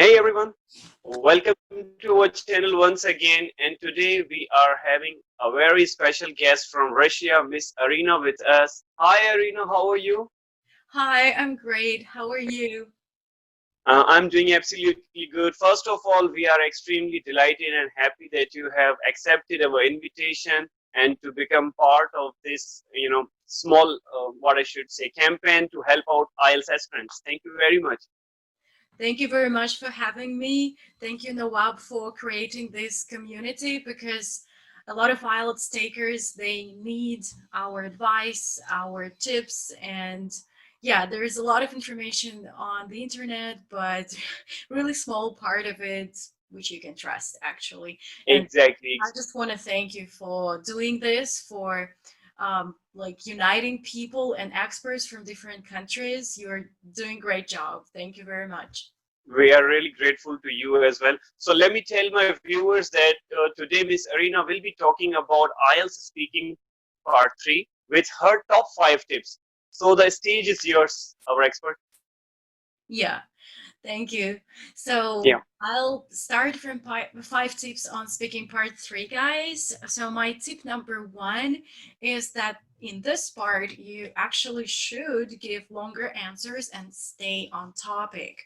Hey everyone, welcome to our channel once again. And today we are having a very special guest from Russia, Miss Arina, with us. Hi Arina, how are you? Hi, I'm great. How are you? I'm doing absolutely good. First of all, we are extremely delighted and happy that you have accepted our invitation and to become part of this, small, what I should say, campaign to help out IELTS aspirants. Thank you very much. Thank you very much for having me. Thank you, Nawab, for creating this community because a lot of IELTS takers, they need our advice, our tips, and yeah, there is a lot of information on the internet, but really small part of it which you can trust actually. And Exactly. I just want to thank you for doing this, for like uniting people and experts from different countries. You're doing a great job. Thank you very much. We are really grateful to you as well. So let me tell my viewers that today Miss Arena will be talking about IELTS speaking part 3 with her top 5 tips. So the stage is yours, our expert. Yeah, thank you. Yeah. So I'll start from five tips on speaking part three, guys. So my tip number one is that in this part, you actually should give longer answers and stay on topic.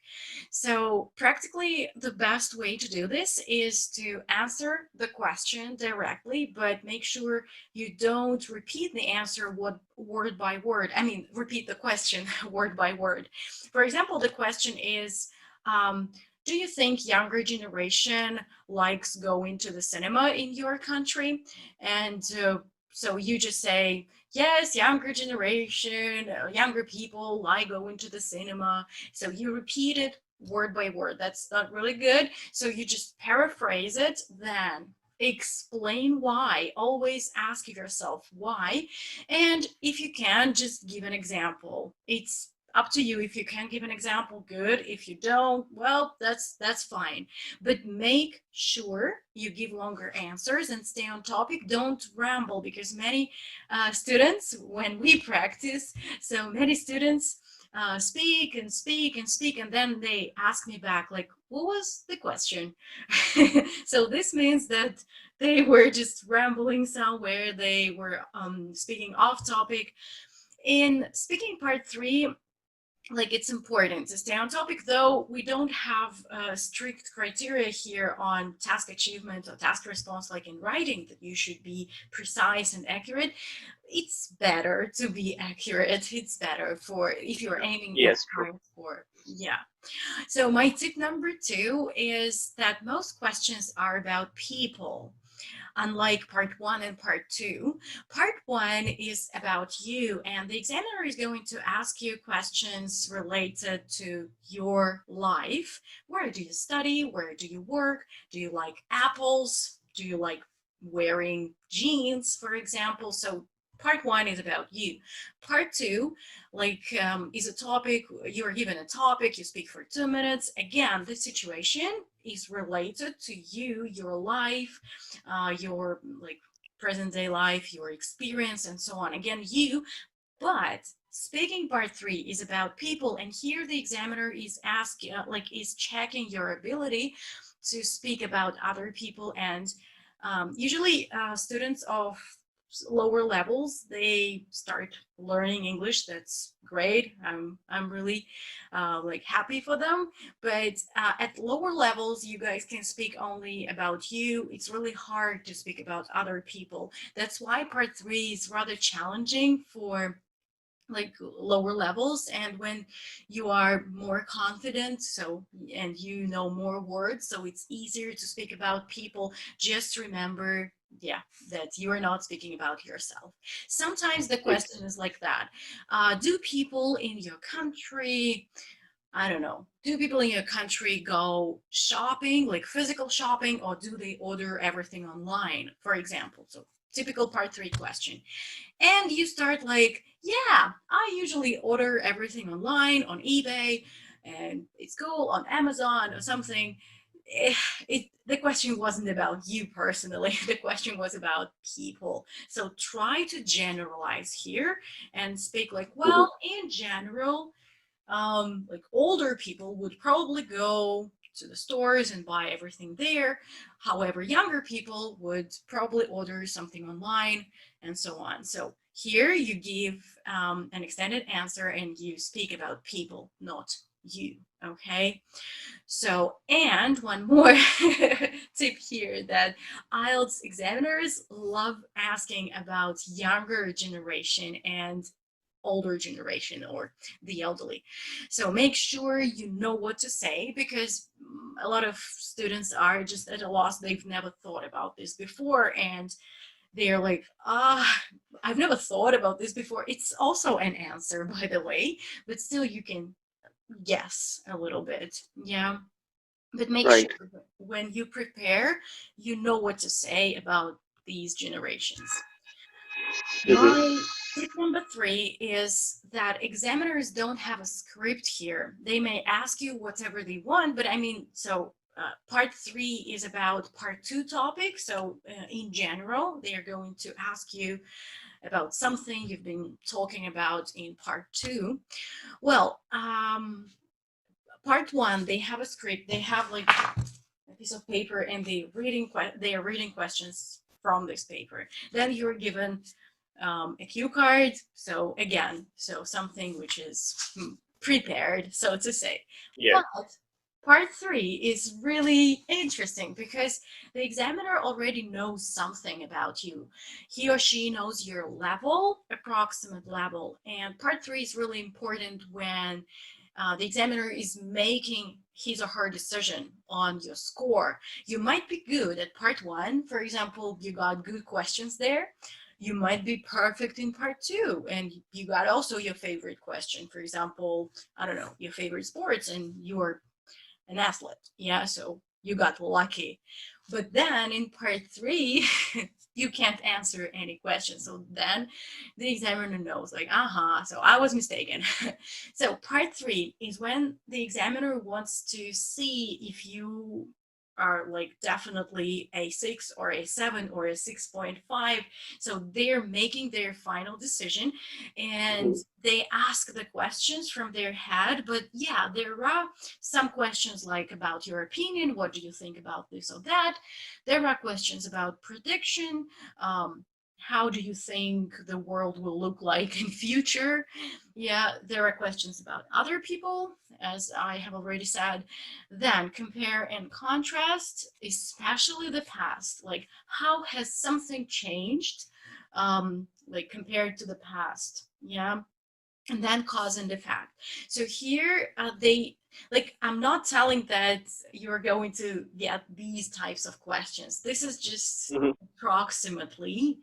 So practically the best way to do this is to answer the question directly, but make sure you don't repeat the answer word by word. I mean, repeat the question word by word. For example, the question is, do you think younger generation likes going to the cinema in your country? And so you just say, yes, younger generation, younger people like going to the cinema. So you repeat it word by word. That's not really good. So you just paraphrase it, then explain why. Always ask yourself why. And if you can, just give an example. It's up to you. If you can give an example, good. If you don't, well, that's fine. But make sure you give longer answers and stay on topic. Don't ramble, because many students, when we practice, so many students speak and speak and speak, and then they ask me back like, what was the question? So this means that they were just rambling somewhere, they were speaking off topic. In speaking part three, like, it's important to stay on topic, though we don't have strict criteria here on task achievement or task response like in writing, that you should be precise and accurate. It's better to be accurate. It's better for if you're aiming that Yes, true. high for, yeah. So my tip number two is that most questions are about people. Unlike part one and part two, part one is about you, and the examiner is going to ask you questions related to your life. Where do you study? Where do you work? Do you like apples? Do you like wearing jeans, for example? So part one is about you. Part two, like, is a topic. You're given a topic, you speak for 2 minutes. Again, the situation is related to you, your life, your like present day life, your experience, and so on. Again, you. But speaking part three is about people, and here the examiner is asking, is checking your ability to speak about other people. And usually, students of lower levels, they start learning English. That's great. I'm really like happy for them. But at lower levels, you guys can speak only about you. It's really hard to speak about other people. That's why part three is rather challenging for like lower levels. And when you are more confident, so, and you know more words, so it's easier to speak about people. Just remember, yeah, that you are not speaking about yourself. Sometimes the question is like that. Do people in your country, I don't know, do people in your country go shopping, like physical shopping, or do they order everything online, for example? So typical part three question. And you start like, yeah, I usually order everything online on eBay, and it's cool on Amazon or something. The question wasn't about you personally. The question was about people. So try to generalize here and speak like, Mhm. well, in general, like older people would probably go to the stores and buy everything there. However, younger people would probably order something online and so on. So here you give an extended answer and you speak about people, not you. Okay. So, and one more tip here, that IELTS examiners love asking about younger generation and older generation, or the elderly. So make sure you know what to say, because a lot of students are just at a loss. They've never thought about this before, and they're like, I've never thought about this before. It's also an answer, by the way, but still you can guess a little bit. Yeah. But make sure Right. when you prepare, you know what to say about these generations. Hmm. My tip number 3 is that examiners don't have a script here. They may ask you whatever they want, but I mean, so part 3 is about part 2 topic. So in general, they are going to ask you about something you've been talking about in part 2. Well, part 1, they have a script. They have like a piece of paper, and they are reading questions from this paper. Then you're given a cue card. So again, so something which is prepared, so to say. Yeah. But part 3 is really interesting because the examiner already knows something about you. He or she knows your level, approximate level. And part 3 is really important when the examiner is making his or her decision on your score. You might be good at part 1. For example, you got good questions there. You might be perfect in part 2, and you got also your favorite question. For example, I don't know, your favorite sports, and you're an athlete. Yeah, so you got lucky. But then in part 3, you can't answer any questions. So then the examiner knows, like, so I was mistaken. So part 3 is when the examiner wants to see if you are like definitely a 6 or a 7 or a 6.5. So they're making their final decision, and Hmm. they ask the questions from their head. But yeah, there are some questions like about your opinion, what do you think about this or that. There are questions about prediction, um, how do you think the world will look like in future. Yeah, there are questions about other people, as I have already said. Then compare and contrast, especially the past, like how has something changed, like compared to the past. Yeah. And then cause and effect. So here they, like, I'm not telling that you're going to get these types of questions. This is just Hmm. approximately.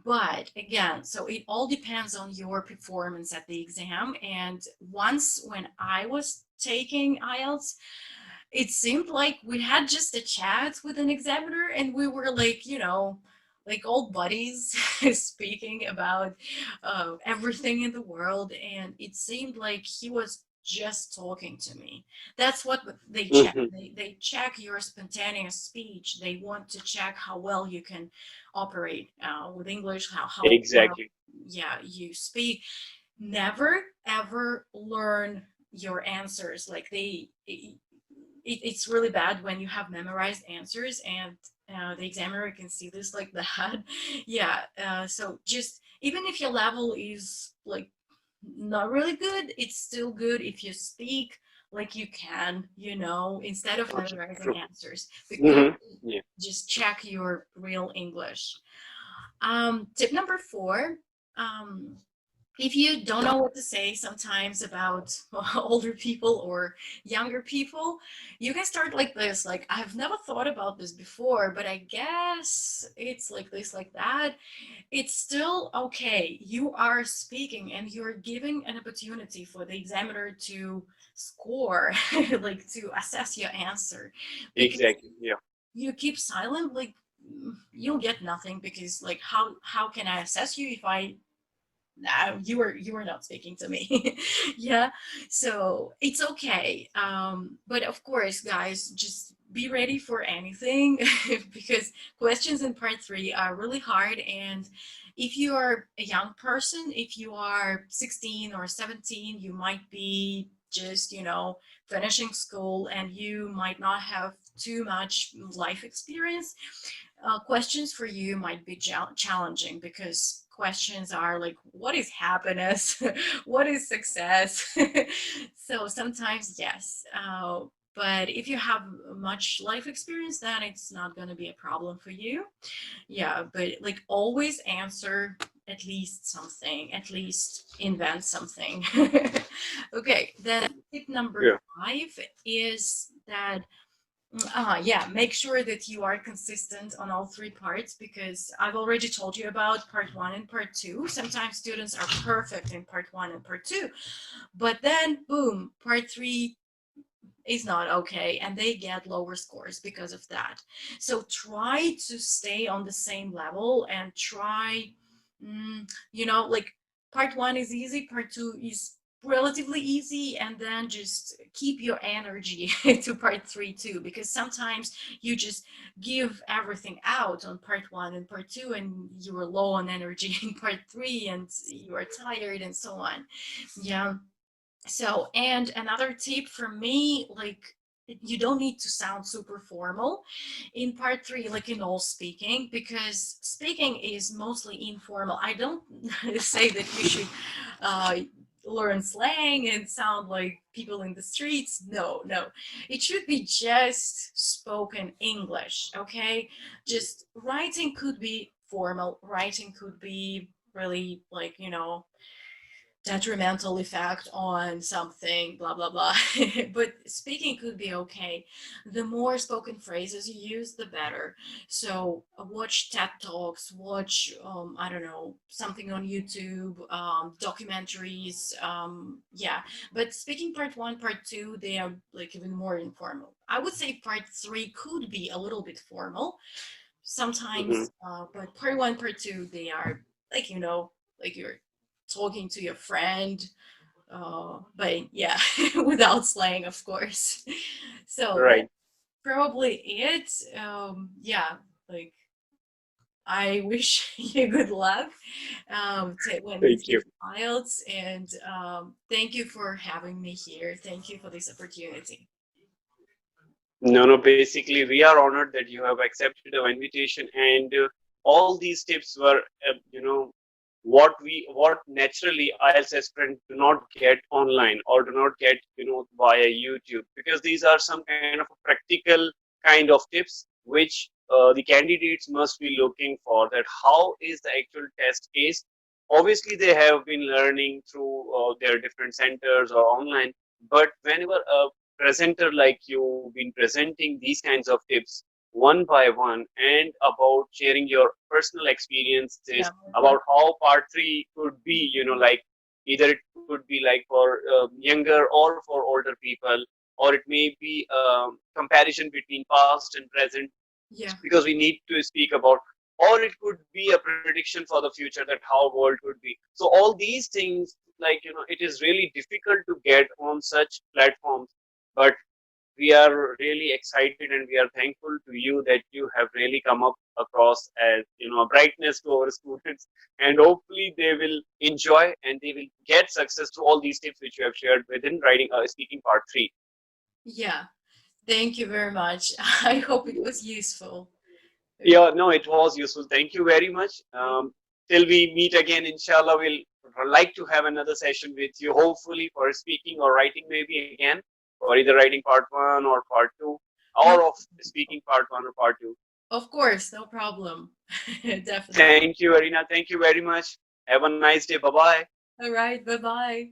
But again, so it all depends on your performance at the exam. And once when I was taking IELTS, it seemed like we had just a chat with an examiner, and we were like, like old buddies speaking about everything in the world. And it seemed like he was just talking to me. That's what they check. Hmm. They check your spontaneous speech. They want to check how well you can operate with English, how well, Exactly. yeah, you speak. Never ever learn your answers. Like it's really bad when you have memorized answers, and the examiner can see this like that. Yeah, so just even if your level is like not really good, it's still good if you speak like you can, instead of memorizing True. answers, because Hmm. Yeah. just check your real English. Tip number 4, um, if you don't know what to say sometimes about older people or younger people, you can start like this. Like, I've never thought about this before, but I guess it's like this, like that. It's still okay. You are speaking and you're giving an opportunity for the examiner to score, like to assess your answer. Because Exactly. Yeah. you keep silent, like you'll get nothing, because like how can I assess you if I you were not speaking to me. Yeah, so it's okay. But of course, guys, just be ready for anything because questions in part 3 are really hard. And if you are a young person, if you are 16 or 17, you might be just, finishing school and you might not have too much life experience, questions for you might be challenging, because questions are like, what is happiness? What is success? So sometimes, yes. But if you have much life experience, then it's not going to be a problem for you. Yeah, but like always answer at least something, at least invent something. Okay, then tip number Yeah. 5 is that yeah, make sure that you are consistent on all 3 parts, because I've already told you about part 1 and part 2. Sometimes students are perfect in part 1 and part 2, but then boom, part 3 is not okay and they get lower scores because of that. So try to stay on the same level and try, like part 1 is easy, part 2 is relatively easy, and then just keep your energy to part 3 too, because sometimes you just give everything out on part 1 and part 2 and you are low on energy in part 3 and you are tired and so on. Yeah. So, and another tip from me, like, you don't need to sound super formal in part 3, like in all speaking, because speaking is mostly informal. I don't say that you should uh, learn slang and sound like people in the streets. No, no. It should be just spoken English, okay? Just writing could be formal, writing could be really like, detrimental effect on something, blah blah blah. But speaking could be okay. The more spoken phrases you use, the better. So watch TED Talks, watch I don't know, something on YouTube, documentaries, yeah. But speaking part 1, part 2, they are like even more informal. I would say part 3 could be a little bit formal Hmm. sometimes, but part 1, part 2, they are like, like you're talking to your friend, but yeah, without slang, of course. So that's Right. probably it. Yeah, like I wish you good luck when you Thank take you. IELTS, and thank you for having me here. Thank you for this opportunity. No, no, basically, we are honored that you have accepted our invitation, and all these tips were, what naturally IELTS aspirants do not get online or do not get, via YouTube, because these are some kind of practical kind of tips which the candidates must be looking for. That how is the actual test case? Obviously, they have been learning through their different centers or online, but whenever a presenter like you been presenting these kinds of tips one by one and about sharing your personal experiences Yeah, about how part 3 could be, like either it could be like for younger or for older people, or it may be comparison between past and present, yeah, because we need to speak about, or it could be a prediction for the future, that how world could be. So all these things, like, it is really difficult to get on such platforms, but we are really excited and we are thankful to you that you have really come up across as, a brightness to our students, and hopefully they will enjoy and they will get success to all these tips which you have shared within writing speaking part 3. yeah. Thank you very much. I hope it was useful. Okay. Yeah, no, it was useful. Thank you very much. Till we meet again, inshallah, we'll like to have another session with you, hopefully for speaking or writing, maybe again, or either writing part 1 or part 2, No, or of speaking part 1 or part 2. of course, no problem. Definitely. Thank you, Arina. Thank you very much. Have a nice day. Bye bye. All right, bye bye.